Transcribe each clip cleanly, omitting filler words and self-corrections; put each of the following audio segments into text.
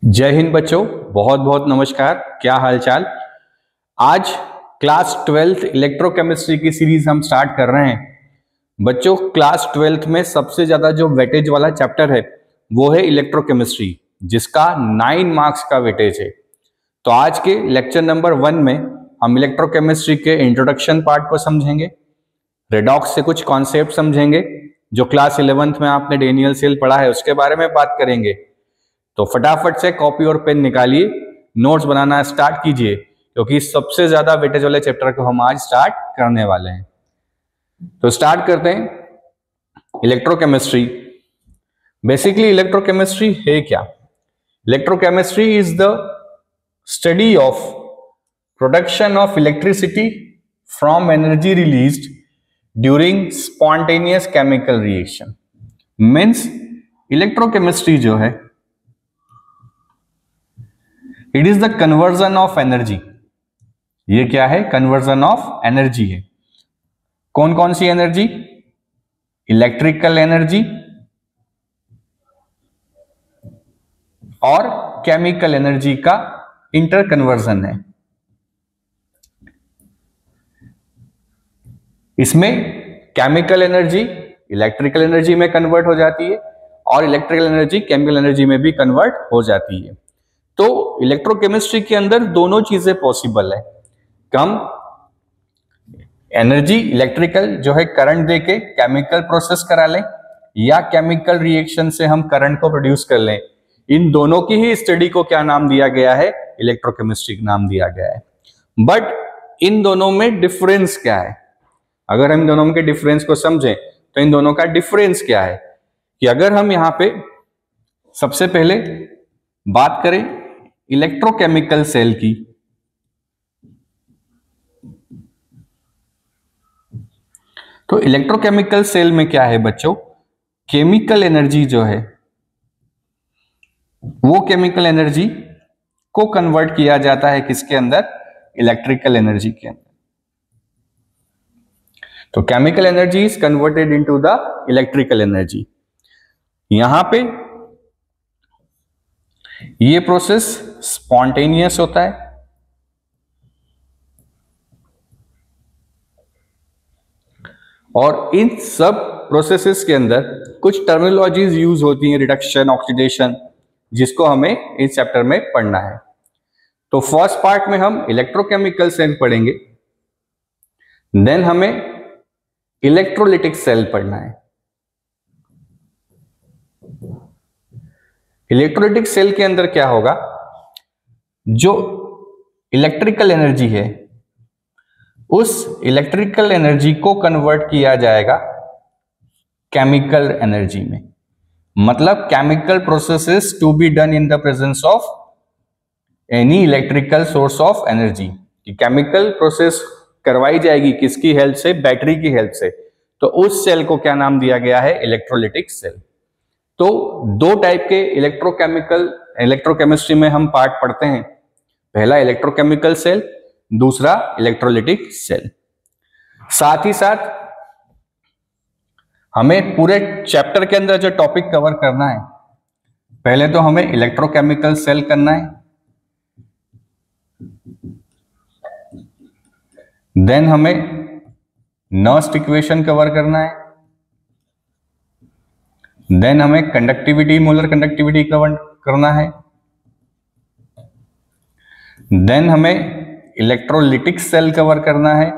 जय हिंद बच्चों, बहुत बहुत नमस्कार। क्या हालचाल। आज क्लास 12th इलेक्ट्रोकेमिस्ट्री की सीरीज हम स्टार्ट कर रहे हैं। बच्चों, क्लास 12th में सबसे ज्यादा जो वेटेज वाला चैप्टर है वो है इलेक्ट्रोकेमिस्ट्री, जिसका 9 मार्क्स का वेटेज है। तो आज के लेक्चर नंबर 1 में हम इलेक्ट्रोकेमिस्ट्री के इंट्रोडक्शन पार्ट को समझेंगे, रेडॉक्स से कुछ कॉन्सेप्ट समझेंगे, जो क्लास 11th में आपने डेनियल सेल पढ़ा है उसके बारे में बात करेंगे। तो फटाफट से कॉपी और पेन निकालिए, नोट्स बनाना स्टार्ट कीजिए, क्योंकि सबसे ज्यादा वेटेज वाले चैप्टर को हम आज स्टार्ट करने वाले हैं। तो स्टार्ट करते हैं। इलेक्ट्रोकेमिस्ट्री, बेसिकली इलेक्ट्रोकेमिस्ट्री है क्या? Electrochemistry is the study of production of electricity from energy released during spontaneous chemical reaction. Means electrochemistry जो है it is the conversion of energy. ये क्या है? कन्वर्जन ऑफ एनर्जी है। कौन कौन सी एनर्जी? इलेक्ट्रिकल एनर्जी और केमिकल एनर्जी का इंटर कन्वर्जन है। इसमें केमिकल एनर्जी इलेक्ट्रिकल एनर्जी में कन्वर्ट हो जाती है और इलेक्ट्रिकल एनर्जी केमिकल एनर्जी में भी कन्वर्ट हो जाती है। तो इलेक्ट्रोकेमिस्ट्री के अंदर दोनों चीजें पॉसिबल है। हम एनर्जी इलेक्ट्रिकल जो है करंट देके केमिकल प्रोसेस करा लें, या केमिकल रिएक्शन से हम करंट को प्रोड्यूस कर लें। इन दोनों की ही स्टडी को क्या नाम दिया गया है? इलेक्ट्रोकेमिस्ट्री नाम दिया गया है। बट इन दोनों में डिफरेंस क्या है? अगर हम दोनों के डिफरेंस को समझें तो इन दोनों का डिफरेंस क्या है कि अगर हम यहां पे सबसे पहले बात करें इलेक्ट्रोकेमिकल सेल की, तो इलेक्ट्रोकेमिकल सेल में क्या है बच्चों? केमिकल एनर्जी जो है वो केमिकल एनर्जी को कन्वर्ट किया जाता है किसके अंदर? इलेक्ट्रिकल एनर्जी के अंदर। तो chemical energy is converted into the electrical energy. यहां पे ये प्रोसेस स्पॉन्टेनियस होता है और इन सब प्रोसेसेस के अंदर कुछ टर्मिनोलॉजीज यूज होती हैं, रिडक्शन, ऑक्सीडेशन, जिसको हमें इस चैप्टर में पढ़ना है। तो फर्स्ट पार्ट में हम इलेक्ट्रोकेमिकल सेल पढ़ेंगे, देन हमें इलेक्ट्रोलिटिक सेल पढ़ना है। इलेक्ट्रोलिटिक सेल के अंदर क्या होगा? जो इलेक्ट्रिकल एनर्जी है उस इलेक्ट्रिकल एनर्जी को कन्वर्ट किया जाएगा केमिकल एनर्जी में। मतलब chemical processes to be done in the presence of any electrical source of energy. Chemical process करवाई जाएगी किसकी हेल्प से? बैटरी की हेल्प से। तो उस सेल को क्या नाम दिया गया है? Electrolytic cell. तो दो टाइप के इलेक्ट्रोकेमिस्ट्री में हम पार्ट पढ़ते हैं। पहला इलेक्ट्रोकेमिकल सेल, दूसरा इलेक्ट्रोलिटिक सेल। साथ ही साथ हमें पूरे चैप्टर के अंदर जो टॉपिक कवर करना है, पहले तो हमें इलेक्ट्रोकेमिकल सेल करना है, देन हमें नर्स्ट इक्वेशन कवर करना है, देन हमें कंडक्टिविटी, मोलर कंडक्टिविटी कवर करना है, देन हमें इलेक्ट्रोलिटिक सेल कवर करना है,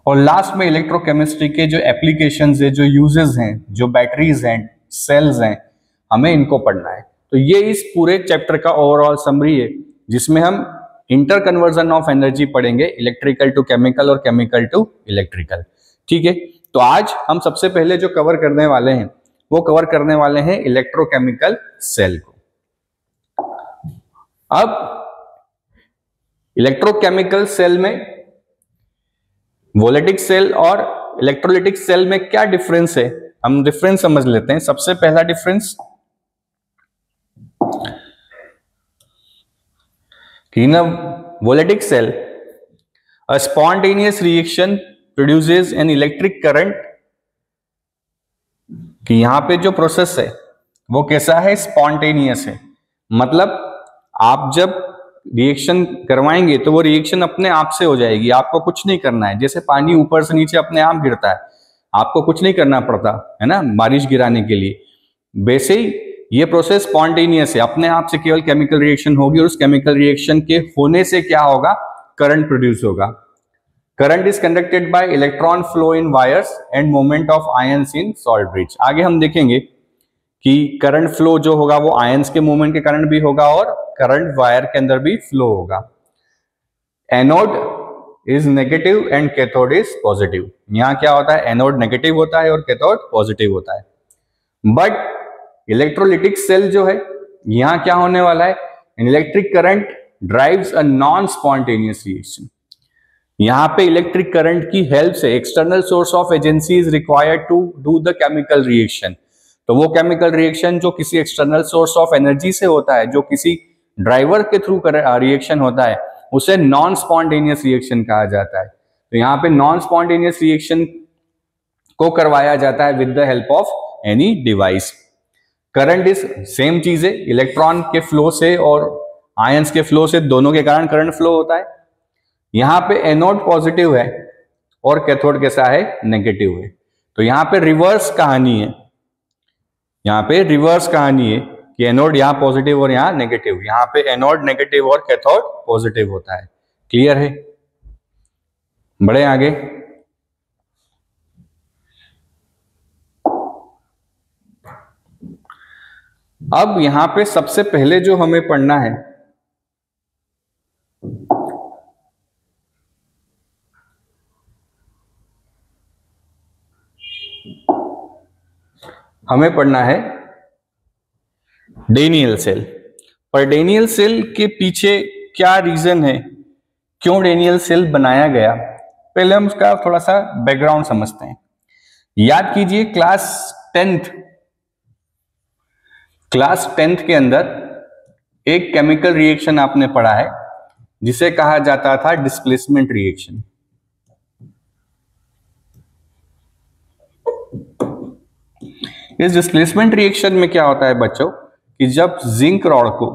और लास्ट में इलेक्ट्रोकेमिस्ट्री के जो एप्लीकेशंस है, जो यूजेस हैं, जो बैटरीज हैं, सेल्स हैं, हमें इनको पढ़ना है। तो ये इस पूरे चैप्टर का ओवरऑल समरी है, जिसमें हम इंटर कन्वर्जन ऑफ एनर्जी पढ़ेंगे, इलेक्ट्रिकल टू केमिकल और केमिकल टू इलेक्ट्रिकल। ठीक है, तो आज हम सबसे पहले जो कवर करने वाले हैं वो कवर करने वाले हैं इलेक्ट्रोकेमिकल सेल को। अब इलेक्ट्रोकेमिकल सेल में वोलेटिक सेल और इलेक्ट्रोलिटिक सेल में क्या डिफरेंस है, हम डिफरेंस समझ लेते हैं। सबसे पहला डिफरेंस कि in a voltaic cell a spontaneous reaction produces an electric current, कि यहां पे जो प्रोसेस है वो कैसा है, स्पॉन्टेनियस है। मतलब आप जब रिएक्शन करवाएंगे तो वो रिएक्शन अपने आप से हो जाएगी, आपको कुछ नहीं करना है। जैसे पानी ऊपर से नीचे अपने आप गिरता है, आपको कुछ नहीं करना पड़ता है ना बारिश गिराने के लिए। वैसे ही ये प्रोसेस स्पॉन्टेनियस है, अपने आप से केवल केमिकल रिएक्शन होगी और उस केमिकल रिएक्शन के होने से क्या होगा, करंट प्रोड्यूस होगा। Current is conducted by electron flow in wires and movement of ions in salt bridge. आगे हम देखेंगे कि करंट फ्लो जो होगा वो आयंस के मूवमेंट के कारण भी होगा और करंट वायर के अंदर भी फ्लो होगा। Anode is negative and cathode is positive. यहां क्या होता है, एनोड नेगेटिव होता है और कैथोड पॉजिटिव होता है। बट इलेक्ट्रोलिटिक सेल जो है, यहां क्या होने वाला है, electric current drives a non spontaneous reaction. यहां पे इलेक्ट्रिक करंट की हेल्प से external source of agency is required to do the chemical reaction. तो वो केमिकल रिएक्शन जो किसी एक्सटर्नल सोर्स ऑफ एनर्जी से होता है, जो किसी ड्राइवर के थ्रू रिएक्शन होता है, उसे नॉन स्पॉन्टेनियस रिएक्शन कहा जाता है। तो यहाँ पे नॉन स्पॉन्टेनियस रिएक्शन को करवाया जाता है with the help of any device. Current is same चीज है, इलेक्ट्रॉन के फ्लो से और आयंस के फ्लो से, दोनों के कारण करंट फ्लो होता है। यहाँ पे एनोड पॉजिटिव है और कैथोड कैसा है, नेगेटिव है। तो यहाँ पे रिवर्स कहानी है, यहाँ पे रिवर्स कहानी है कि एनोड यहाँ पॉजिटिव और यहाँ नेगेटिव। यहाँ पे एनोड नेगेटिव और कैथोड पॉजिटिव होता है। क्लियर है? बढ़े आगे। अब यहां पे सबसे पहले जो हमें पढ़ना है, हमें पढ़ना है डेनियल सेल। पर डेनियल सेल के पीछे क्या रीजन है, क्यों डेनियल सेल बनाया गया, पहले हम उसका थोड़ा सा बैकग्राउंड समझते हैं। याद कीजिए क्लास 10th के अंदर एक केमिकल रिएक्शन आपने पढ़ा है जिसे कहा जाता था डिस्प्लेसमेंट रिएक्शन। इस डिस्प्लेसमेंट रिएक्शन में क्या होता है बच्चों, कि जब जिंक रॉड को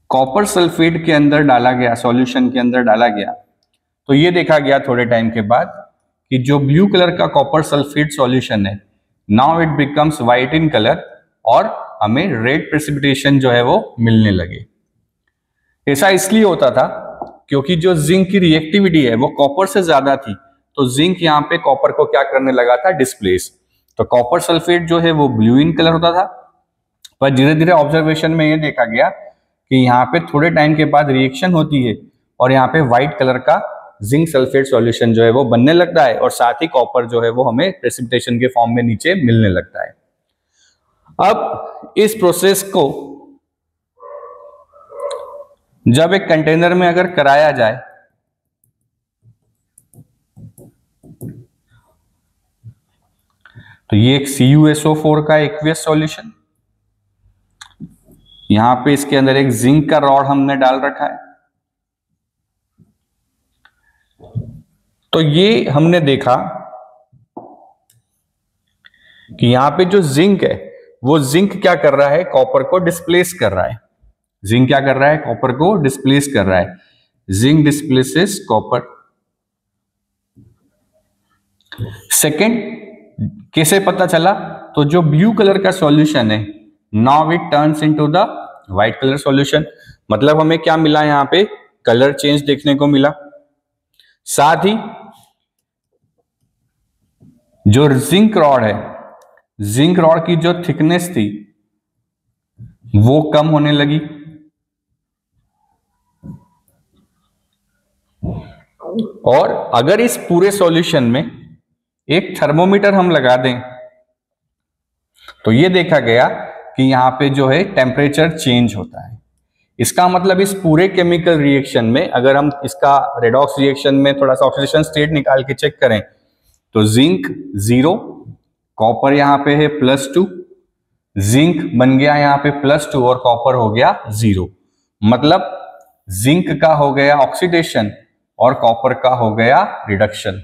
कॉपर सल्फेट के अंदर डाला गया, सॉल्यूशन के अंदर डाला गया, तो ये देखा गया थोड़े टाइम के बाद कि जो ब्लू कलर का कॉपर सल्फेट सॉल्यूशन है, now it becomes white in colour और हमें रेड प्रेसिपिटेशन जो है वो मिलने लगे। ऐसा इसलिए होता था क्योंकि जो जिंक की रिएक्टिविटी है वो कॉपर से ज्यादा थी, तो जिंक यहाँ पे कॉपर को क्या करने लगा था, डिस्प्लेस। तो कॉपर सल्फेट जो है वो ब्लू इन कलर होता था, पर धीरे धीरे ऑब्जर्वेशन में ये देखा गया कि यहाँ पे थोड़े टाइम के बाद रिएक्शन होती है और यहाँ पे व्हाइट कलर का जिंक सल्फेट सॉल्यूशन जो है वो बनने लगता है और साथ ही कॉपर जो है वो हमें प्रेसिपिटेशन के फॉर्म में नीचे मिलने लगता है। अब इस प्रोसेस को जब एक कंटेनर में अगर कराया जाए तो ये एक CuSO4 का एक्वियस सॉल्यूशन, यहां पे इसके अंदर एक जिंक का रॉड हमने डाल रखा है। तो ये हमने देखा कि यहां पे जो जिंक है वो जिंक क्या कर रहा है, कॉपर को डिस्प्लेस कर रहा है। जिंक क्या कर रहा है, कॉपर को डिस्प्लेस कर रहा है। Zinc displaces copper. सेकेंड कैसे पता चला, तो जो ब्लू कलर का सॉल्यूशन है, now it turns into the white colour solution. मतलब हमें क्या मिला, यहां पे कलर चेंज देखने को मिला। साथ ही जो जिंक रॉड है, जिंक रॉड की जो थिकनेस थी वो कम होने लगी। और अगर इस पूरे सॉल्यूशन में एक थर्मोमीटर हम लगा दें तो ये देखा गया कि यहां पे जो है टेम्परेचर चेंज होता है। इसका मतलब इस पूरे केमिकल रिएक्शन में अगर हम इसका रेडॉक्स रिएक्शन में थोड़ा सा ऑक्सीडेशन स्टेट निकाल के चेक करें तो जिंक 0, कॉपर यहां पे है +2, जिंक बन गया यहां पे +2 और कॉपर हो गया 0। मतलब जिंक का हो गया ऑक्सीडेशन और कॉपर का हो गया रिडक्शन।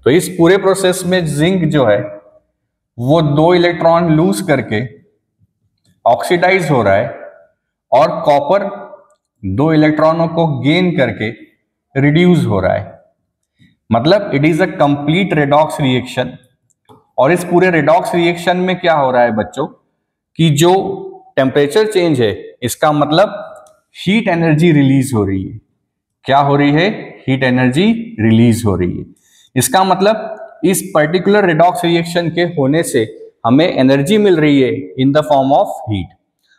तो इस पूरे प्रोसेस में जिंक जो है वो 2 इलेक्ट्रॉन लूज करके ऑक्सीडाइज हो रहा है और कॉपर 2 इलेक्ट्रॉनों को गेन करके रिड्यूस हो रहा है। मतलब it is a complete redox reaction. और इस पूरे रेडॉक्स रिएक्शन में क्या हो रहा है बच्चों कि जो टेम्परेचर चेंज है, इसका मतलब हीट एनर्जी रिलीज हो रही है। क्या हो रही है? हीट एनर्जी रिलीज हो रही है। इसका मतलब इस पर्टिकुलर रेडॉक्स रिएक्शन के होने से हमें एनर्जी मिल रही है in the form of heat.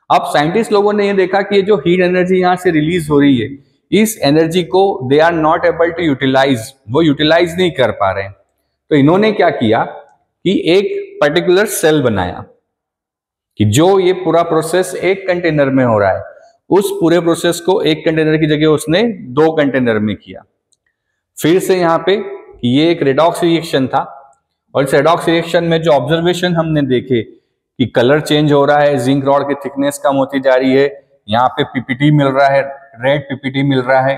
अब साइंटिस्ट लोगों ने ये देखा कि ये जो हीट एनर्जी यहां से रिलीज हो रही है, इस एनर्जी को they are not able to utilise, वो यूटिलाइज नहीं कर पा रहे हैं। तो इन्होंने क्या किया कि एक पर्टिकुलर सेल बनाया कि जो ये पूरा प्रोसेस एक कंटेनर में हो रहा है, उस पूरे प्रोसेस को एक कंटेनर की जगह उसने 2 कंटेनर में किया। फिर से यहाँ पे ये एक रेडॉक्स रिएक्शन था और इस रेडॉक्स रिएक्शन में जो ऑब्जर्वेशन हमने देखे कि कलर चेंज हो रहा है, जिंक रॉड की थिकनेस कम होती जा रही है, यहाँ पे पीपीटी मिल रहा है, रेड पीपीटी मिल रहा है,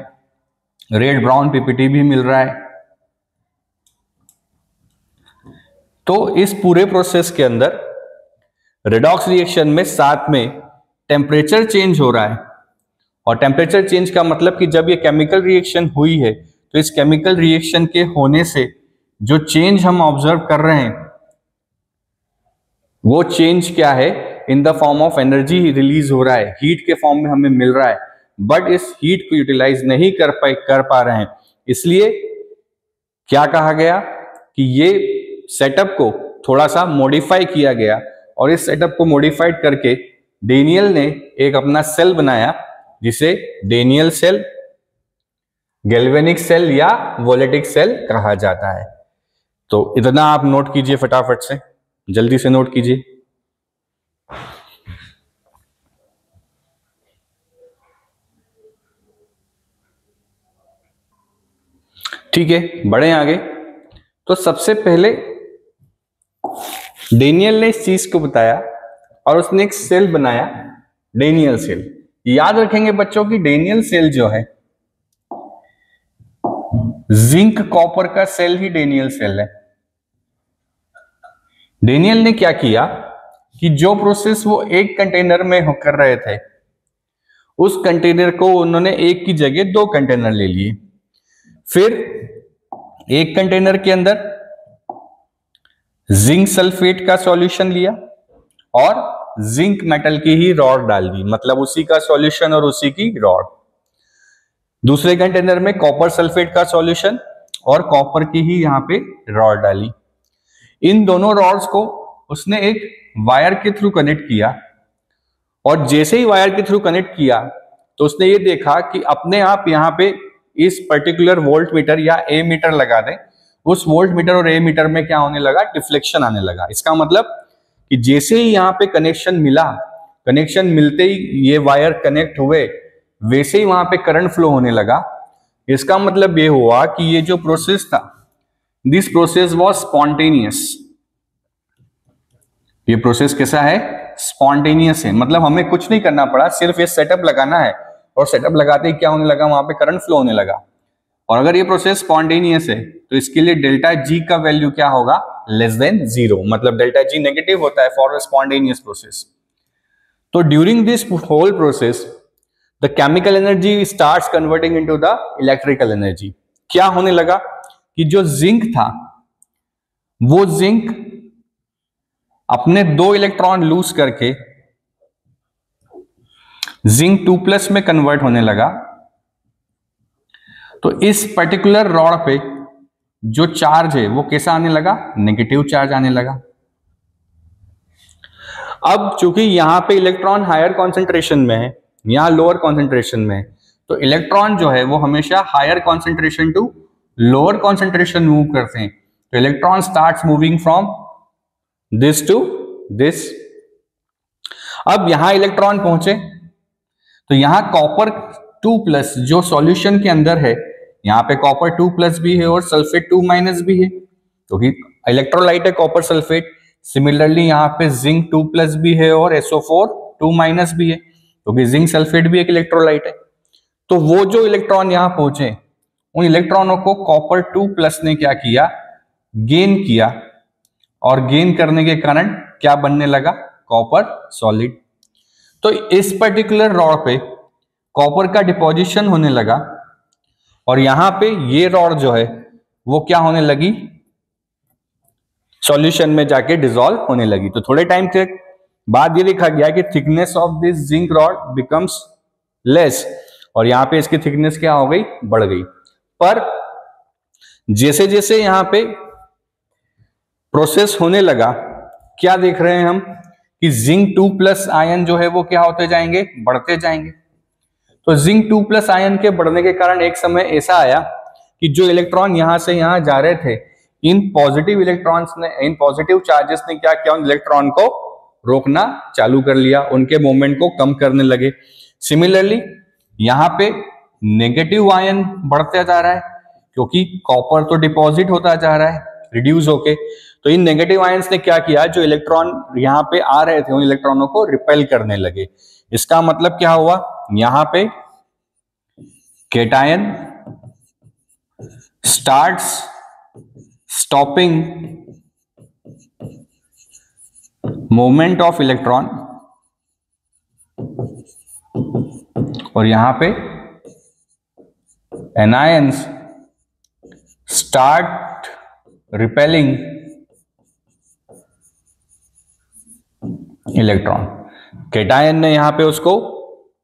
रेड ब्राउन पीपीटी भी मिल रहा है। तो इस पूरे प्रोसेस के अंदर रेडॉक्स रिएक्शन में साथ में टेम्परेचर चेंज हो रहा है। और टेम्परेचर चेंज का मतलब कि जब ये केमिकल रिएक्शन हुई है तो इस केमिकल रिएक्शन के होने से जो चेंज हम ऑब्जर्व कर रहे हैं वो चेंज क्या है? In the form of energy release हो रहा है, हीट के फॉर्म में हमें मिल रहा है, बट इस हीट को यूटिलाइज नहीं कर पा रहे हैं। इसलिए क्या कहा गया कि ये सेटअप को थोड़ा सा मॉडिफाई किया गया और इस सेटअप को मॉडिफाइड करके डेनियल ने एक अपना सेल बनाया जिसे डेनियल सेल, गैल्वेनिक सेल या वोलेटिक सेल कहा जाता है। तो इतना आप नोट कीजिए, फटाफट से जल्दी से नोट कीजिए। ठीक है, बढ़े आगे। तो सबसे पहले डेनियल ने इस चीज को बताया और उसने एक सेल बनाया, डेनियल सेल। याद रखेंगे बच्चों की डेनियल सेल जो है जिंक कॉपर का सेल ही डेनियल सेल है। डेनियल ने क्या किया कि जो प्रोसेस वो एक कंटेनर में कर रहे थे, उस कंटेनर को उन्होंने एक की जगह 2 कंटेनर ले लिए। फिर एक कंटेनर के अंदर जिंक सल्फेट का सॉल्यूशन लिया और जिंक मेटल की ही रॉड डाल दी, मतलब उसी का सॉल्यूशन और उसी की रॉड। दूसरे कंटेनर में कॉपर सल्फेट का सॉल्यूशन और कॉपर की ही यहां पे रॉड डाली। इन दोनों रॉड्स को उसने एक वायर के थ्रू कनेक्ट किया और जैसे ही वायर के थ्रू कनेक्ट किया तो उसने ये देखा कि अपने आप यहाँ पे इस पर्टिकुलर वोल्ट मीटर या ए मीटर लगा दें, उस वोल्ट मीटर और ए मीटर में क्या होने लगा? डिफ्लेक्शन आने लगा। इसका मतलब कि जैसे ही यहाँ पे कनेक्शन मिला, कनेक्शन मिलते ही ये वायर कनेक्ट हुए, वैसे ही वहां पे करंट फ्लो होने लगा। इसका मतलब ये हुआ कि ये जो प्रोसेस था, दिस प्रोसेस वाज स्पॉन्टेनियस। ये प्रोसेस कैसा है? स्पॉन्टेनियस है। मतलब हमें कुछ नहीं करना पड़ा, सिर्फ ये सेटअप लगाना है और सेटअप लगाते ही क्या होने लगा? वहां पे करंट फ्लो होने लगा। और अगर ये प्रोसेस स्पॉन्टेनियस है तो इसके लिए डेल्टा जी का वैल्यू क्या होगा? Less than 0। मतलब डेल्टा जी नेगेटिव होता है फॉर स्पॉन्टेनियस प्रोसेस। तो during this whole process the chemical energy starts converting into the electrical energy. क्या होने लगा कि जो जिंक था वो जिंक अपने 2 इलेक्ट्रॉन लूज करके जिंक 2+ में कन्वर्ट होने लगा। तो इस पर्टिकुलर रॉड पे जो चार्ज है वो कैसा आने लगा? नेगेटिव चार्ज आने लगा। अब चूंकि यहां पे इलेक्ट्रॉन हायर कॉन्सेंट्रेशन में है, यहां लोअर कॉन्सेंट्रेशन में है, तो इलेक्ट्रॉन जो है वो हमेशा higher concentration to lower concentration move करते हैं। तो electron starts moving from this to this. अब यहां इलेक्ट्रॉन पहुंचे तो यहां कॉपर 2+ जो सॉल्यूशन के अंदर है, यहां पे कॉपर 2+ भी है और सल्फेट 2- भी है, क्योंकि इलेक्ट्रोलाइट है कॉपर सल्फेट। सिमिलरली यहाँ पे जिंक 2+ भी है और SO4 2- भी है, क्योंकि जिंक सल्फेट भी एक इलेक्ट्रोलाइट है। तो वो जो इलेक्ट्रॉन यहाँ पहुंचे, उन इलेक्ट्रॉनों को कॉपर 2+ ने क्या किया? गेन किया और गेन करने के कारण क्या बनने लगा, कॉपर सॉलिड। तो इस पर्टिकुलर रॉड पे कॉपर का डिपोजिशन होने लगा और यहां पे ये रॉड जो है वो क्या होने लगी, सॉल्यूशन में जाके डिसॉल्व होने लगी। तो थोड़े टाइम तक बाद ये देखा गया कि thickness of this zinc rod becomes less और यहां पे इसकी थिकनेस क्या हो गई, बढ़ गई। पर जैसे जैसे यहां पे प्रोसेस होने लगा, क्या देख रहे हैं हम कि जिंक 2+ आयन जो है वो क्या होते जाएंगे, बढ़ते जाएंगे। तो जिंक 2+ आयन के बढ़ने के कारण एक समय ऐसा आया कि जो इलेक्ट्रॉन यहां से यहां जा रहे थे, इन पॉजिटिव इलेक्ट्रॉन्स ने, इन पॉजिटिव चार्जेस ने क्या किया, उन इलेक्ट्रॉन को रोकना चालू कर लिया, उनके मूवमेंट को कम करने लगे। सिमिलरली यहां पे नेगेटिव आयन बढ़ता जा रहा है क्योंकि कॉपर तो डिपॉजिट होता जा रहा है रिड्यूस होके। तो इन नेगेटिव आयंस ने क्या किया, जो इलेक्ट्रॉन यहां पे आ रहे थे उन इलेक्ट्रॉनों को रिपेल करने लगे। इसका मतलब क्या हुआ, यहां पे cation starts stopping movement of electron और यहां पे anions start repelling electron. Cation ने यहां पे उसको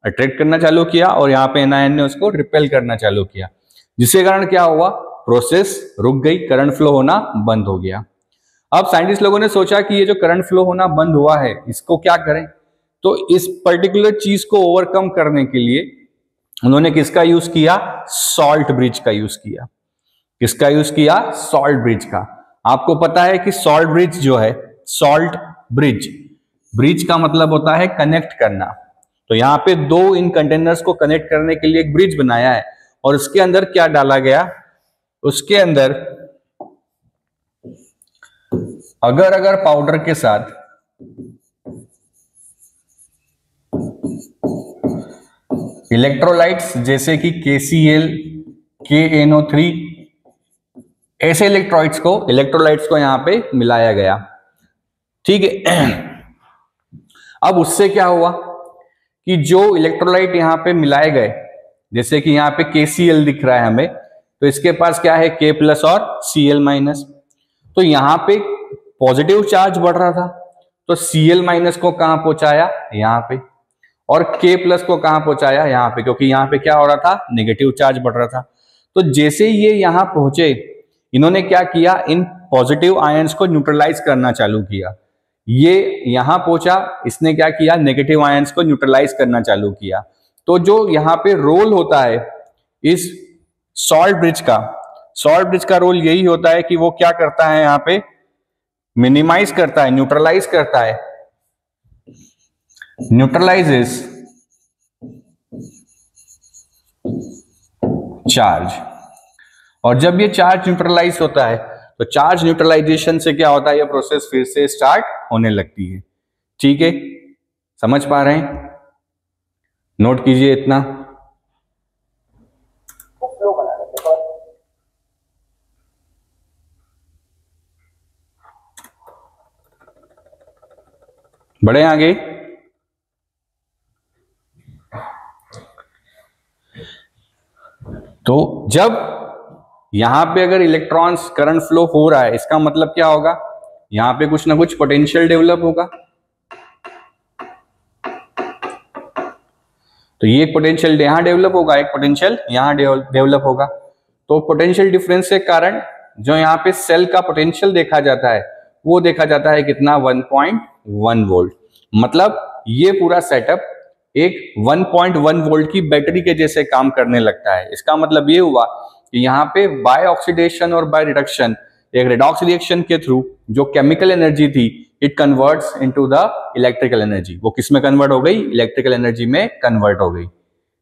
अट्रैक्ट करना चालू किया और यहां पे एनायन ने उसको रिपेल करना चालू किया, जिसके कारण क्या हुआ, प्रोसेस रुक गई, करंट फ्लो होना बंद हो गया। अब साइंटिस्ट लोगों ने सोचा कि ये जो करंट फ्लो होना बंद हुआ है इसको क्या करें। तो इस पर्टिकुलर चीज को ओवरकम करने के लिए उन्होंने किसका यूज किया, सॉल्ट ब्रिज का यूज किया। किसका यूज किया, सॉल्ट ब्रिज का। आपको पता है कि सॉल्ट ब्रिज जो है, सॉल्ट ब्रिज, ब्रिज का मतलब होता है कनेक्ट करना। तो यहां पे दो इन कंटेनर्स को कनेक्ट करने के लिए एक ब्रिज बनाया है और उसके अंदर क्या डाला गया, उसके अंदर अगर पाउडर के साथ इलेक्ट्रोलाइट्स जैसे कि KCl, KNO3 ऐसे इलेक्ट्रोलाइट्स को यहां पे मिलाया गया, ठीक है। अब उससे क्या हुआ कि जो इलेक्ट्रोलाइट यहां पे मिलाए गए, जैसे कि यहां पे KCl दिख रहा है हमें, तो इसके पास क्या है, K+ और Cl-। तो यहां पे पॉजिटिव चार्ज बढ़ रहा था तो Cl- को कहां पहुंचाया, यहां पे, और K+ को कहां पहुंचाया, यहां पे, क्योंकि यहां पे क्या हो रहा था, नेगेटिव चार्ज बढ़ रहा था। तो जैसे ये यहां पहुंचे, इन्होंने क्या किया, इन पॉजिटिव आयंस को न्यूट्रलाइज करना चालू किया। ये यहां पहुंचा, इसने क्या किया, नेगेटिव आयंस को न्यूट्रलाइज करना चालू किया। तो जो यहां पे रोल होता है इस सॉल्ट ब्रिज का रोल यही होता है कि वो क्या करता है, यहां पे मिनिमाइज करता है, न्यूट्रलाइज करता है, न्यूट्रलाइजेस चार्ज। और जब ये चार्ज न्यूट्रलाइज होता है तो चार्ज न्यूट्रलाइजेशन से क्या होता है, ये प्रोसेस फिर से स्टार्ट होने लगती है। ठीक है, समझ पा रहे हैं, नोट कीजिए इतना। बढ़े आगे। तो जब यहां पे अगर इलेक्ट्रॉन्स करंट फ्लो हो रहा है, इसका मतलब क्या होगा, यहां पे कुछ ना कुछ पोटेंशियल डेवलप होगा। तो ये पोटेंशियल यहां डेवलप होगा, एक पोटेंशियल यहां डेवलप होगा। तो पोटेंशियल डिफरेंस के कारण जो यहाँ पे सेल का पोटेंशियल देखा जाता है वो देखा जाता है कितना, 1.1 वोल्ट। मतलब ये पूरा सेटअप एक 1.1 वोल्ट की बैटरी के जैसे काम करने लगता है। इसका मतलब ये हुआ कि यहाँ पे बाय ऑक्सीडेशन और बाय रिडक्शन, एक रेडॉक्स रिएक्शन के थ्रू जो केमिकल एनर्जी थी, it converts into the electrical energy. वो किस में कन्वर्ट हो गई, इलेक्ट्रिकल एनर्जी में कन्वर्ट हो गई।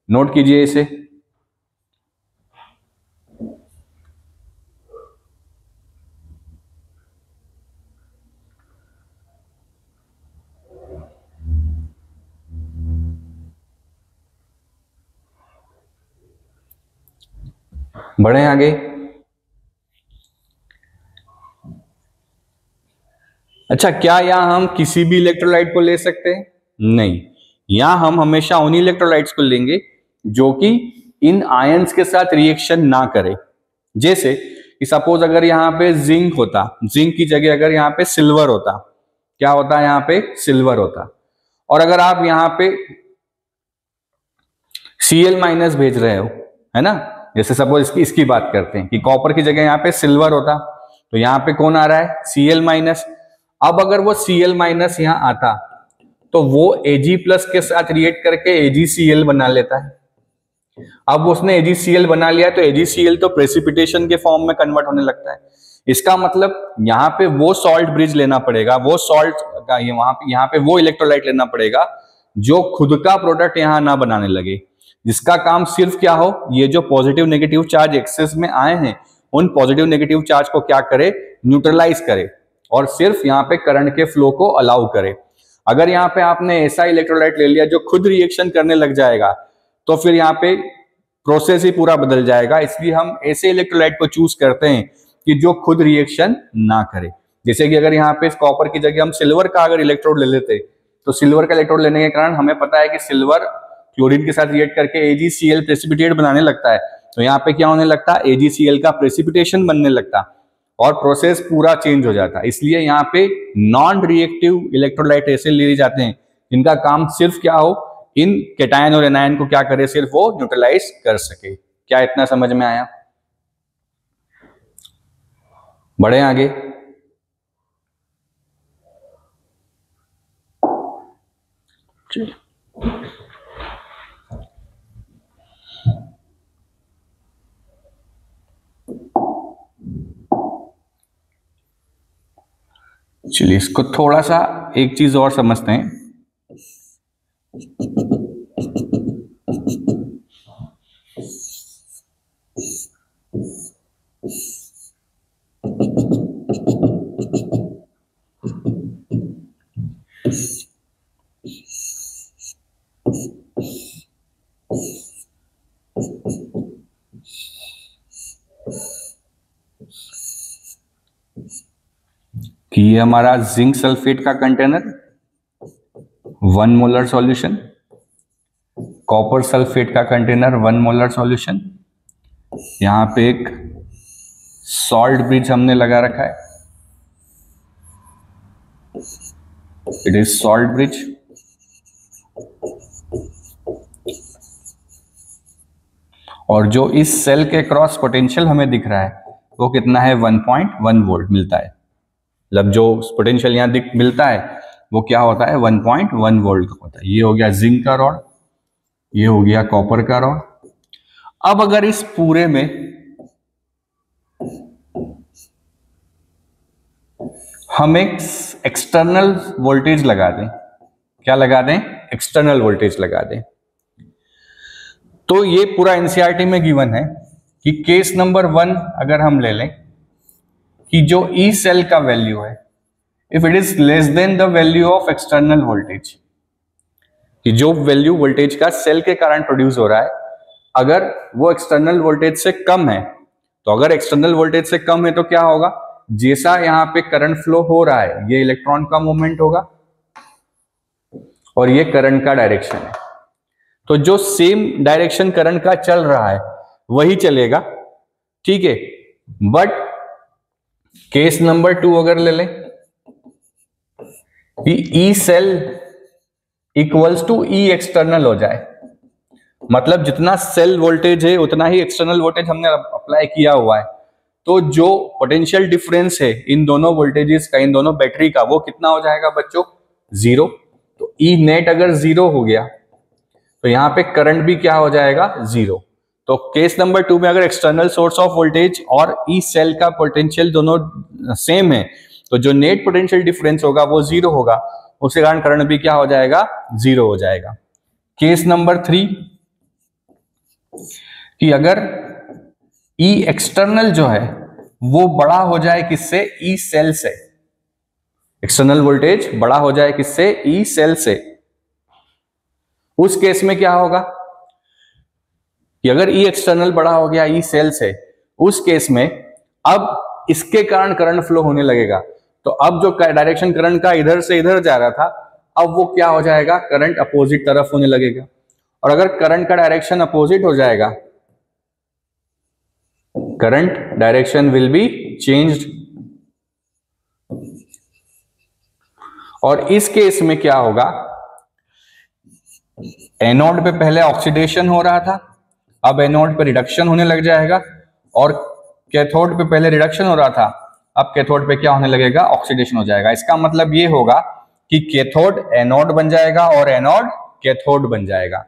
नोट कीजिए इसे। बढ़े आगे। अच्छा, क्या यहाँ हम किसी भी इलेक्ट्रोलाइट को ले सकते हैं? नहीं, यहाँ हम हमेशा उन इलेक्ट्रोलाइट्स को लेंगे जो कि इन आयंस के साथ रिएक्शन ना करे। जैसे कि सपोज अगर यहाँ पे जिंक होता, जिंक की जगह अगर यहाँ पे सिल्वर होता, क्या होता है? यहाँ पे सिल्वर होता। और अगर आप यहाँ पे Cl माइनस भेज रहे हो, है ना, जैसे सपोज इसकी बात करते हैं कि कॉपर की जगह यहाँ पे सिल्वर होता, तो यहाँ पे कौन आ रहा है? Cl minus. अब अगर वो Cl माइनस यहाँ आता तो वो Ag प्लस के साथ रिएक्ट करके AgCl बना लेता है। अब उसने AgCl बना लिया तो AgCl तो प्रेसिपिटेशन के फॉर्म में कन्वर्ट होने लगता है। इसका मतलब यहाँ पे वो सॉल्ट ब्रिज लेना पड़ेगा, वो सॉल्ट का यहाँ पे वो इलेक्ट्रोलाइट लेना पड़ेगा जो खुद का प्रोडक्ट यहाँ ना बनाने लगे, जिसका काम सिर्फ क्या हो, ये जो पॉजिटिव नेगेटिव चार्ज एक्सेस में आए हैं उन पॉजिटिव नेगेटिव चार्ज को क्या करे? न्यूट्रलाइज करे और सिर्फ यहाँ पे करंट के फ्लो को अलाउ करे। अगर यहाँ पे आपने ऐसा इलेक्ट्रोलाइट ले लिया जो खुद रिएक्शन करने लग जाएगा तो फिर यहाँ पे प्रोसेस ही पूरा बदल जाएगा। इसलिए हम ऐसे इलेक्ट्रोलाइट को चूज करते हैं कि जो खुद रिएक्शन ना करे। जैसे कि अगर यहाँ पे कॉपर की जगह हम सिल्वर का अगर इलेक्ट्रोड ले लेते तो सिल्वर का इलेक्ट्रोड लेने के कारण हमें पता है कि सिल्वर क्लोरीन के साथ रिएक्ट करके AgCl प्रेसिपिटेट बनाने लगता है, तो यहाँ पे क्या होने लगता? AgCl का प्रेसिपिटेशन बनने लगता और प्रोसेस पूरा चेंज हो जाता। इसलिए यहाँ पे नॉन रिएक्टिव इलेक्ट्रोलाइट ऐसे लिए जाते हैं जिनका काम सिर्फ क्या हो, इन कैटायन और एनायन को क्या करे? सिर्फ वो न्यूट्रलाइज कर सके। क्या इतना समझ में आया? बढ़े आगे। चलिए इसको थोड़ा सा एक चीज और समझते हैं। कि ये हमारा जिंक सल्फेट का container 1 molar solution, copper sulphate का कंटेनर 1 मोलर सॉल्यूशन, यहां पे एक सॉल्ट ब्रिज हमने लगा रखा है, इट इज सॉल्ट ब्रिज। और जो इस सेल के क्रॉस पोटेंशियल हमें दिख रहा है वो कितना है? 1.1 वोल्ट मिलता है। मतलब जो पोटेंशियल यहाँ मिलता है वो क्या होता है? 1.1 वोल्ट का होता है। ये हो गया जिंक का रॉड, ये हो गया कॉपर का रॉड। अब अगर इस पूरे में हम एक एक्सटर्नल वोल्टेज लगा दें, क्या लगा दें? एक्सटर्नल वोल्टेज लगा दें, तो ये पूरा एनसीईआरटी में गिवन है कि केस नंबर 1 अगर हम ले लें कि जो ई सेल का वैल्यू है, if it is less than the value of external voltage, कि जो वैल्यू वोल्टेज का सेल के कारण प्रोड्यूस हो रहा है अगर वो एक्सटर्नल वोल्टेज से कम है, तो अगर एक्सटर्नल वोल्टेज से कम है तो क्या होगा? जैसा यहाँ पे करंट फ्लो हो रहा है ये इलेक्ट्रॉन का मूवमेंट होगा और ये करंट का डायरेक्शन है, तो जो सेम डायरेक्शन करंट का चल रहा है वही चलेगा, ठीक है। बट केस नंबर 2 अगर ले लें कि E cell equals to E external हो जाए, मतलब जितना सेल वोल्टेज है उतना ही एक्सटर्नल वोल्टेज हमने अप्लाई किया हुआ है, तो जो पोटेंशियल डिफरेंस है इन दोनों वोल्टेजेस का, इन दोनों बैटरी का, वो कितना हो जाएगा बच्चों? 0। तो ई नेट अगर 0 हो गया तो यहाँ पे करंट भी क्या हो जाएगा? 0। तो केस नंबर 2 में अगर एक्सटर्नल सोर्स ऑफ वोल्टेज और ई सेल का पोटेंशियल दोनों सेम है तो जो नेट पोटेंशियल डिफरेंस होगा वो 0 होगा, उसके कारण करंट भी क्या हो जाएगा? 0 हो जाएगा। केस नंबर 3 कि अगर ई एक्सटर्नल जो है वो बड़ा हो जाए किससे? ई सेल से। एक्सटर्नल वोल्टेज बड़ा हो जाए किससे? ई सेल से। उस केस में क्या होगा कि अगर ई एक्सटर्नल बड़ा हो गया ई सेल से, उस केस में अब इसके कारण करंट फ्लो होने लगेगा, तो अब जो डायरेक्शन करंट का इधर से इधर जा रहा था, अब वो क्या हो जाएगा, करंट अपोजिट तरफ होने लगेगा। और अगर करंट का डायरेक्शन अपोजिट हो जाएगा, current direction will be changed. और इस केस में क्या होगा, एनोड पे पहले ऑक्सीडेशन हो रहा था, अब एनोड पे रिडक्शन होने लग जाएगा। और कैथोड पे पहले रिडक्शन हो रहा था, अब कैथोड पे क्या होने लगेगा, ऑक्सीडेशन हो जाएगा। इसका मतलब ये होगा कि कैथोड एनोड बन जाएगा और एनोड कैथोड बन जाएगा,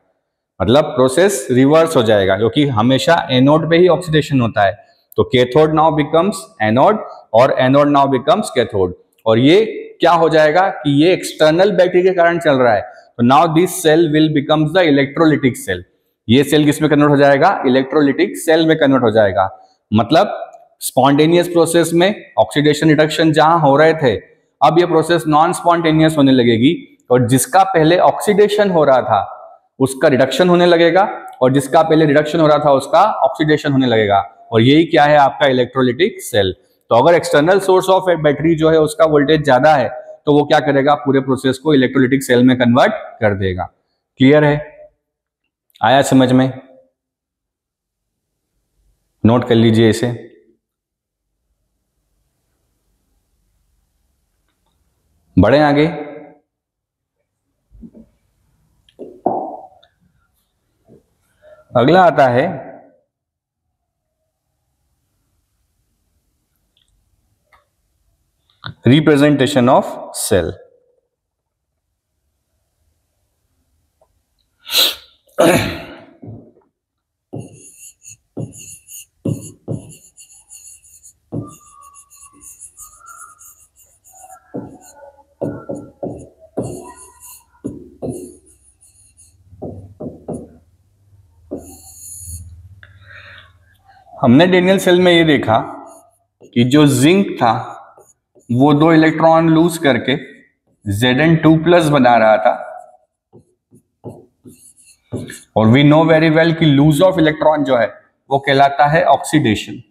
मतलब प्रोसेस रिवर्स हो जाएगा, क्योंकि हमेशा एनोड पे ही ऑक्सीडेशन होता है। तो कैथोड नाउ बिकम्स एनोड और एनोड नाउ बिकम्स कैथोड। और ये क्या हो जाएगा कि ये एक्सटर्नल बैटरी के कारण चल रहा है। तो now this cell will becomes the electrolytic cell. ये सेल किस में कन्वर्ट हो जाएगा, इलेक्ट्रोलिटिक सेल में कन्वर्ट हो जाएगा। मतलब स्पॉन्टेनियस प्रोसेस में ऑक्सीडेशन रिडक्शन जहां हो रहे थे, अब ये प्रोसेस नॉन स्पॉन्टेनियस होने लगेगी। और जिसका पहले ऑक्सीडेशन हो रहा था उसका रिडक्शन होने लगेगा, और जिसका पहले रिडक्शन हो रहा था उसका ऑक्सीडेशन होने लगेगा। और यही क्या है, आपका इलेक्ट्रोलिटिक सेल। तो अगर एक्सटर्नल सोर्स ऑफ बैटरी जो है उसका वोल्टेज ज्यादा है, तो वो क्या करेगा, पूरे प्रोसेस को इलेक्ट्रोलिटिक सेल में कन्वर्ट कर देगा। क्लियर है, आया समझ में? नोट कर लीजिए इसे। बढ़े आगे। अगला आता है रिप्रेजेंटेशन ऑफ सेल। हमने डेनियल सेल में ये देखा कि जो जिंक था वो 2 इलेक्ट्रॉन लूज करके Zn2+ बना रहा था। और वी नो वेरी वेल कि लूज ऑफ इलेक्ट्रॉन जो है वो कहलाता है ऑक्सीडेशन।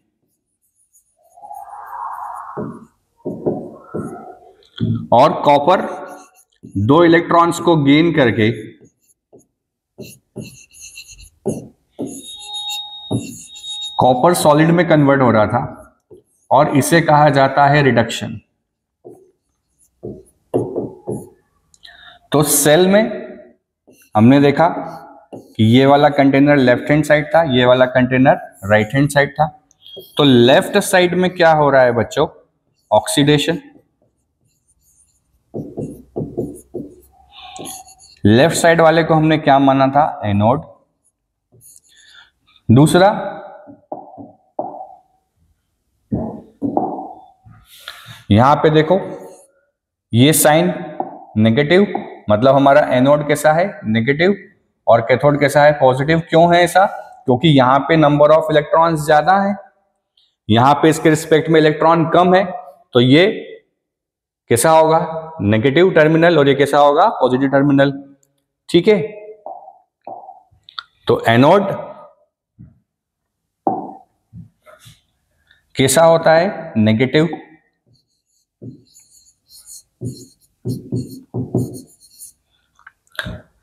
और कॉपर 2 इलेक्ट्रॉन्स को गेन करके कॉपर सॉलिड में कन्वर्ट हो रहा था, और इसे कहा जाता है रिडक्शन। तो सेल में हमने देखा कि ये वाला कंटेनर लेफ्ट हैंड साइड था, ये वाला कंटेनर राइट हैंड साइड था। तो लेफ्ट साइड में क्या हो रहा है बच्चों, ऑक्सीडेशन। लेफ्ट साइड वाले को हमने क्या माना था, एनोड। दूसरा, यहां पे देखो ये साइन नेगेटिव, मतलब हमारा एनोड कैसा है, नेगेटिव, और कैथोड कैसा है, पॉजिटिव। क्यों है ऐसा, क्योंकि यहां पे नंबर ऑफ इलेक्ट्रॉन्स ज्यादा है, यहां पे इसके रिस्पेक्ट में इलेक्ट्रॉन कम है। तो ये कैसा होगा, नेगेटिव टर्मिनल, और ये कैसा होगा, पॉजिटिव टर्मिनल। ठीक है, तो एनोड कैसा होता है, नेगेटिव।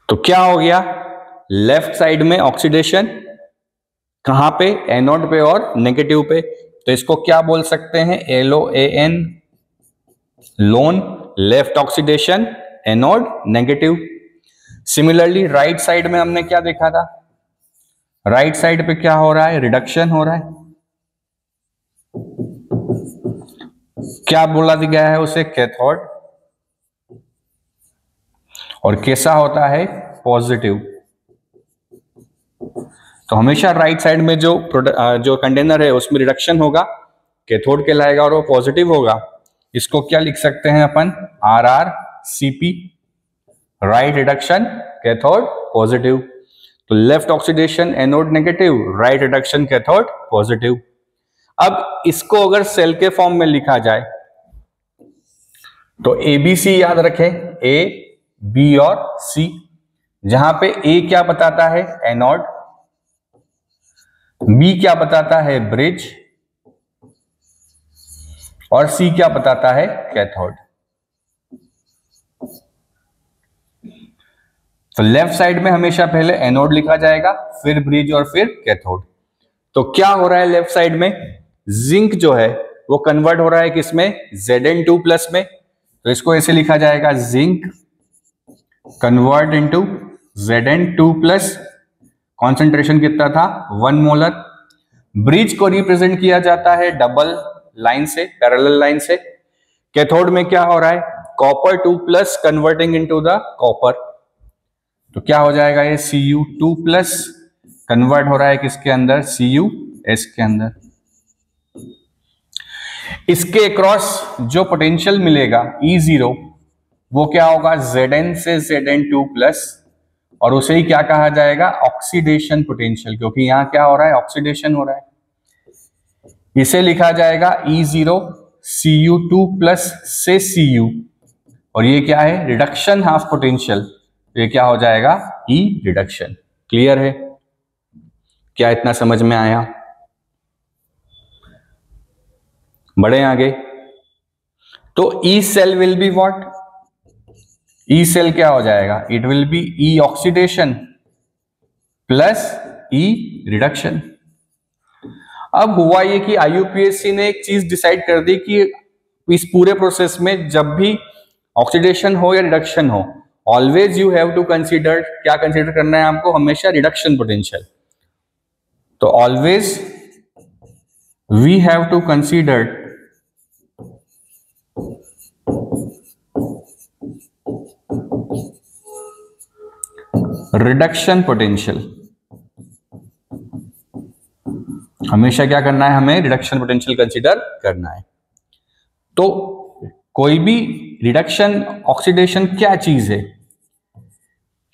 तो क्या हो गया, लेफ्ट साइड में ऑक्सीडेशन, कहां पे, एनोड पे और नेगेटिव पे। तो इसको क्या बोल सकते हैं, LOAN, loan, left oxidation, anode negative. Similarly right side में हमने क्या देखा था, राइट साइड पे क्या हो रहा है, रिडक्शन हो रहा है। क्या बोला गया है उसे, कैथोड। और कैसा होता है, पॉजिटिव। तो हमेशा राइट साइड में जो कंटेनर है उसमें रिडक्शन होगा, कैथोड कहलाएगा, और वो पॉजिटिव होगा। इसको क्या लिख सकते हैं अपन, RRCP, right reduction, cathode positive. तो left oxidation, anode negative, right reduction, cathode positive. अब इसको अगर सेल के फॉर्म में लिखा जाए तो ABC याद रखें, A, B और C, जहां पे A क्या बताता है, एनोड, B क्या बताता है, ब्रिज, और सी क्या बताता है, कैथोड। तो लेफ्ट साइड में हमेशा पहले एनोड लिखा जाएगा, फिर ब्रिज और फिर कैथोड। तो क्या हो रहा है लेफ्ट साइड में, जिंक जो है वो कन्वर्ट हो रहा है किसमें, Zn2 प्लस में। तो इसको ऐसे लिखा जाएगा, zinc convert into Zn2 plus, concentration कितना था, 1 मोलर। ब्रिज को रिप्रेजेंट किया जाता है डबल लाइन से, पैरेलल लाइन से। कैथोड में क्या हो रहा है, copper 2 plus converting into the copper. तो क्या हो जाएगा, ये Cu2 प्लस कन्वर्ट हो रहा है किसके अंदर, CuS के अंदर। इसके अक्रॉस जो पोटेंशियल मिलेगा E0 वो क्या होगा, Zn से Zn2 प्लस, और उसे ही क्या कहा जाएगा, ऑक्सीडेशन पोटेंशियल, क्योंकि यहां क्या हो रहा है, ऑक्सीडेशन हो रहा है। इसे लिखा जाएगा E0 Cu2 प्लस से Cu, और ये क्या है, रिडक्शन हाफ पोटेंशियल, ये क्या हो जाएगा, E रिडक्शन। क्लियर है, क्या इतना समझ में आया, बढ़े आगे। तो E cell will be what, E cell क्या हो जाएगा, it will be E oxidation plus E reduction. अब हुआ ये कि IUPAC ने एक चीज डिसाइड कर दी कि इस पूरे प्रोसेस में जब भी ऑक्सीडेशन हो या रिडक्शन हो, always you have to consider, क्या कंसीडर करना है आपको, हमेशा रिडक्शन पोटेंशियल। तो always we have to consider reduction potential. हमेशा क्या करना है, हमें रिडक्शन पोटेंशियल कंसीडर करना है। तो कोई भी रिडक्शन ऑक्सीडेशन क्या चीज है,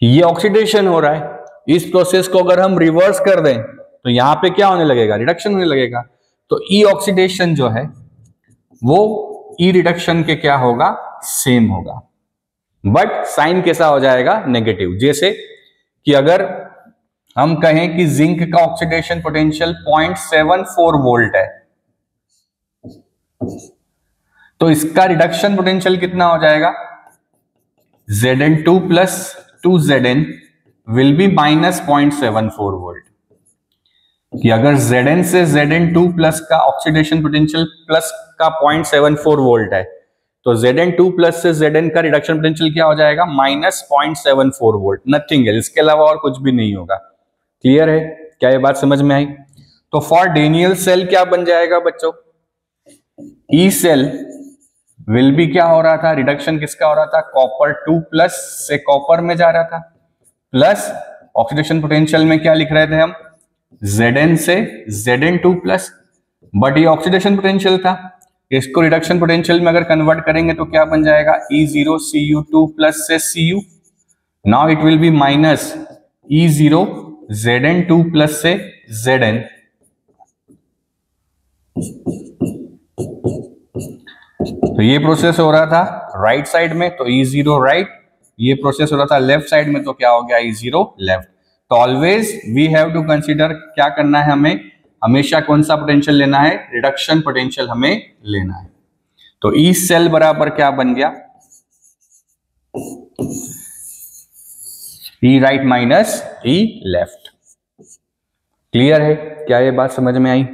ये ऑक्सीडेशन हो रहा है, इस प्रोसेस को अगर हम रिवर्स कर दें तो यहां पे क्या होने लगेगा, रिडक्शन होने लगेगा। तो ई ऑक्सीडेशन जो है वो ई रिडक्शन के क्या होगा, सेम होगा, बट साइन कैसा हो जाएगा, नेगेटिव। जैसे कि अगर हम कहें कि जिंक का ऑक्सीडेशन पोटेंशियल 0.74 वोल्ट है, तो इसका रिडक्शन पोटेंशियल कितना हो जाएगा, Zn2 plus 2Zn will be minus 0.74 volt. कि अगर Zn से Zn2 प्लस का ऑक्सीडेशन पोटेंशियल प्लस का 0.74 वोल्ट है, तो Zn2 प्लस से Zn का रिडक्शन पोटेंशियल क्या हो जाएगा, माइनस 0.74 वोल्ट, नथिंग है, इसके अलावा और कुछ भी नहीं होगा। क्लियर है, क्या ये बात समझ में आई। तो फॉर डेनियल सेल क्या बन जाएगा बच्चों, ई सेल विल बी क्या हो रहा था, रिडक्शन किसका हो रहा था, कॉपर 2 प्लस से कॉपर में जा रहा था, प्लस ऑक्सीडेशन पोटेंशियल में क्या लिख रहे थे हम, Zn से Zn2 प्लस, बट ये ऑक्सीडेशन पोटेंशियल था, इसको रिडक्शन पोटेंशियल में अगर कन्वर्ट करेंगे तो क्या बन जाएगा, E0 Cu2 प्लस से Cu, now it will B minus E0 Zn2 plus से Zn। तो ये प्रोसेस हो रहा था राइट साइड में, तो E0 राइट, ये प्रोसेस हो रहा था लेफ्ट साइड में, तो क्या हो गया, E0 लेफ्ट। तो always we have to consider, क्या करना है हमें, हमेशा कौन सा पोटेंशियल लेना है, रिडक्शन पोटेंशियल हमें लेना है। तो ई सेल बराबर क्या बन गया, ई राइट माइनस ई लेफ्ट। क्लियर है, क्या ये बात समझ में आई।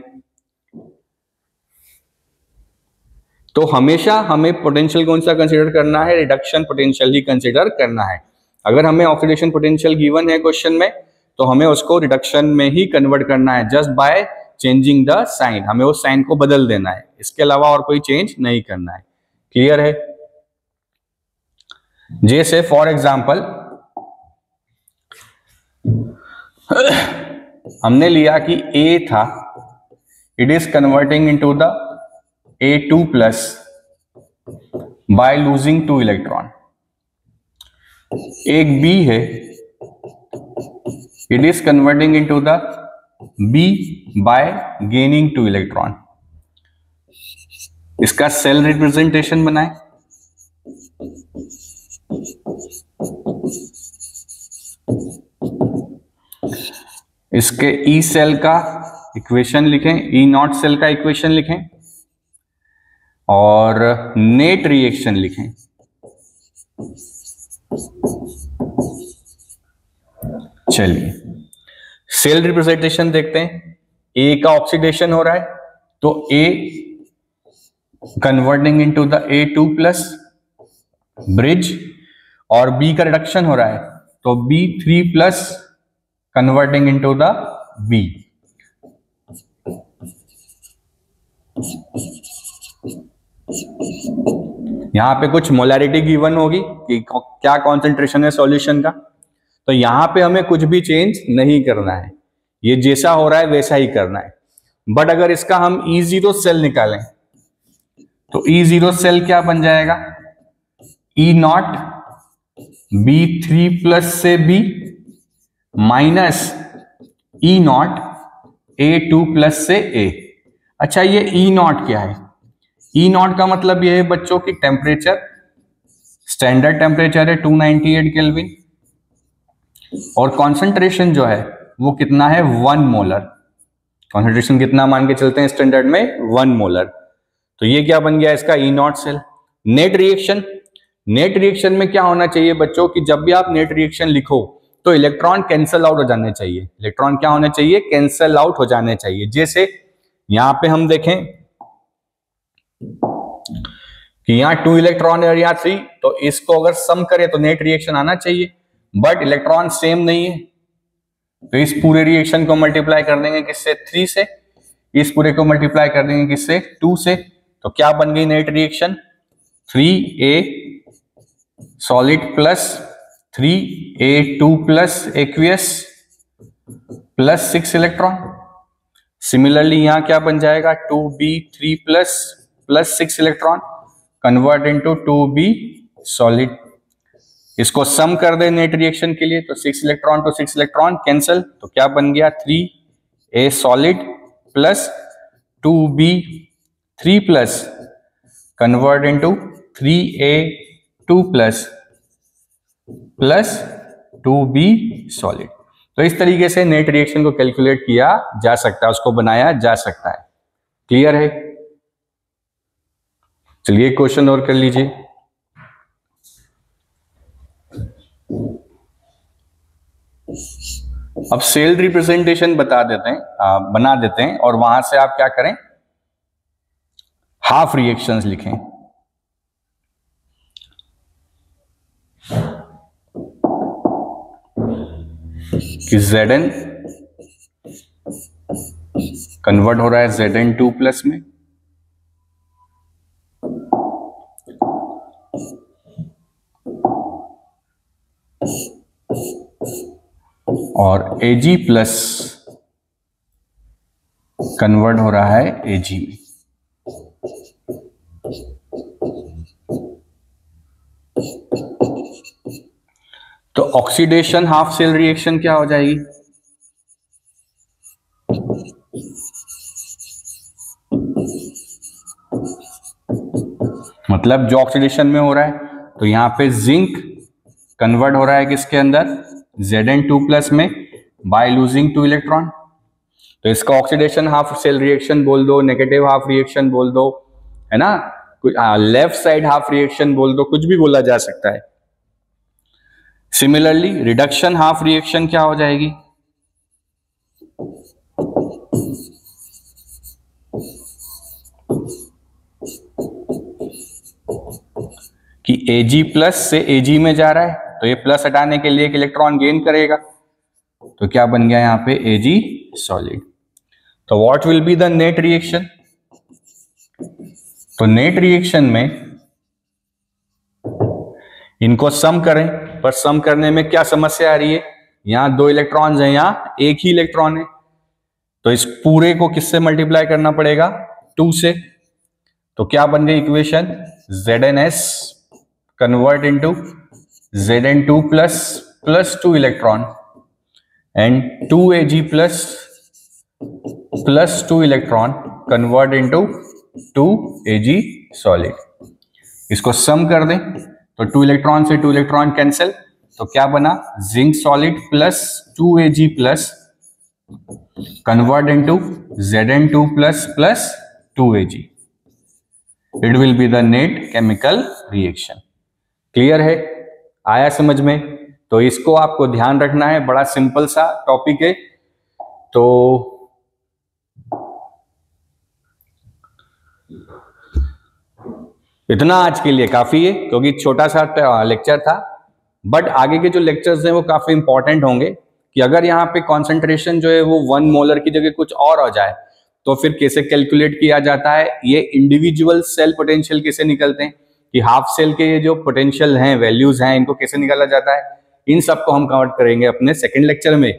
तो हमेशा हमें पोटेंशियल कौन सा कंसीडर करना है, रिडक्शन पोटेंशियल ही कंसीडर करना है। अगर हमें ऑक्सीडेशन पोटेंशियल गिवन है क्वेश्चन में, तो हमें उसको रिडक्शन में ही कन्वर्ट करना है, just by changing the sign, हमें उस साइन को बदल देना है, इसके अलावा और कोई चेंज नहीं करना है। क्लियर है। जैसे फॉर एग्जांपल हमने लिया कि A था, it is converting into the A2 plus by losing 2 electron. एक B है, it is converting into the B bye gaining 2 electron. इसका सेल रिप्रेजेंटेशन बनाए, इसके ई सेल का इक्वेशन लिखें, ई नॉट सेल का इक्वेशन लिखें, और नेट रिएक्शन लिखें। चलिए सेल रिप्रेजेंटेशन देखते हैं। ए का ऑक्सीडेशन हो रहा है तो A converting into the A2+ bridge, और बी का रिडक्शन हो रहा है तो B3+ converting into the B. यहां पे कुछ मोलैरिटी गिवन होगी कि क्या कॉन्सेंट्रेशन है सॉल्यूशन का, तो यहां पे हमें कुछ भी चेंज नहीं करना है, ये जैसा हो रहा है वैसा ही करना है। बट अगर इसका हम E0 सेल निकालें तो E0 सेल क्या बन जाएगा, E0 B3+ से B माइनस E0 A2+ से A। अच्छा ये E0 क्या है, E0 का मतलब यह है बच्चों की टेम्परेचर, स्टैंडर्ड टेम्परेचर है 298 केल्विन, और कॉन्सेंट्रेशन जो है वो कितना है 1 मोलर। कॉन्सेंट्रेशन कितना मान के चलते हैं स्टैंडर्ड में 1 मोलर। तो ये क्या बन गया इसका E0 cell. Net reaction, net reaction में क्या होना चाहिए बच्चों कि जब भी आप नेट रिएक्शन लिखो तो इलेक्ट्रॉन कैंसल आउट हो जाने चाहिए। इलेक्ट्रॉन क्या होने चाहिए, कैंसल आउट हो जाने चाहिए। जैसे यहां पे हम देखें कि यहाँ 2 इलेक्ट्रॉन है और यहाँ 3, तो इसको अगर सम करें तो नेट रिएक्शन आना चाहिए, बट इलेक्ट्रॉन सेम नहीं है तो इस पूरे रिएक्शन को मल्टीप्लाई कर देंगे किससे, 3 से, इस पूरे को मल्टीप्लाई कर देंगे किससे, 2 से। तो क्या बन गई net reaction, 3A solid plus 3A2+ aqueous plus 6 electron. Similarly यहां क्या बन जाएगा, 2B3+ plus 6 electron convert into 2B solid. इसको सम कर दे नेट रिएक्शन के लिए तो 6 इलेक्ट्रॉन तो 6 इलेक्ट्रॉन कैंसल, तो क्या बन गया 3A solid plus 2B3+ convert into 3A2+ plus 2B solid. तो इस तरीके से नेट रिएक्शन को कैलकुलेट किया जा सकता है, उसको बनाया जा सकता है। क्लियर है? चलिए क्वेश्चन और कर लीजिए। अब सेल रिप्रेजेंटेशन बता देते हैं, बना देते हैं, और वहां से आप क्या करें, हाफ रिएक्शंस लिखें। कि Zn कन्वर्ट हो रहा है Zn2+ में, और Ag+ कन्वर्ट हो रहा है Ag में। तो ऑक्सीडेशन हाफ सेल रिएक्शन क्या हो जाएगी, मतलब जो ऑक्सीडेशन में हो रहा है तो यहां पे जिंक कन्वर्ट हो रहा है किसके अंदर, Zn2+ में, बाय लूजिंग 2 इलेक्ट्रॉन। तो इसका ऑक्सीडेशन हाफ सेल रिएक्शन बोल दो, नेगेटिव हाफ रिएक्शन बोल दो, है ना, लेफ्ट साइड हाफ रिएक्शन बोल दो, कुछ भी बोला जा सकता है। सिमिलरली रिडक्शन हाफ रिएक्शन क्या हो जाएगी, कि Ag+ से Ag में जा रहा है तो ये प्लस हटाने के लिए एक इलेक्ट्रॉन गेन करेगा, तो क्या बन गया यहां पे Ag सॉलिड। तो what will be the net reaction, तो नेट रिएक्शन में इनको सम करें, पर सम करने में क्या समस्या आ रही है, यहां 2 इलेक्ट्रॉन्स हैं, यहां एक ही इलेक्ट्रॉन है, तो इस पूरे को किससे मल्टीप्लाई करना पड़ेगा, 2 से। तो क्या बन गई equation, Zns convert into Zn2+ plus 2 electron and 2Ag+ plus 2 electron convert into 2Ag solid. इसको सम कर दें तो 2 इलेक्ट्रॉन से 2 इलेक्ट्रॉन कैंसिल, तो क्या बना, zinc solid plus 2Ag+ convert into Zn2+ plus 2Ag। It will be the net chemical reaction. Clear है? आया समझ में? तो इसको आपको ध्यान रखना है, बड़ा सिंपल सा टॉपिक है। तो इतना आज के लिए काफी है, क्योंकि छोटा सा लेक्चर था, बट आगे के जो लेक्चर्स हैं वो काफी इंपॉर्टेंट होंगे कि अगर यहाँ पे कॉन्सेंट्रेशन जो है वो 1 मोलर की जगह कुछ और हो जाए तो फिर कैसे कैलकुलेट किया जाता है, ये इंडिविजुअल सेल पोटेंशियल कैसे निकलते हैं, कि हाफ सेल के ये जो पोटेंशियल हैं, वैल्यूज हैं, इनको कैसे निकाला जाता है, इन सबको हम कवर करेंगे अपने सेकेंड लेक्चर में।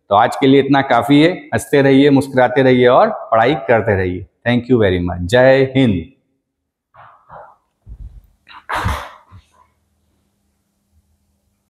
तो आज के लिए इतना काफी है। हंसते रहिए, मुस्कुराते रहिए और पढ़ाई करते रहिए। Thank you very much. जय हिंद।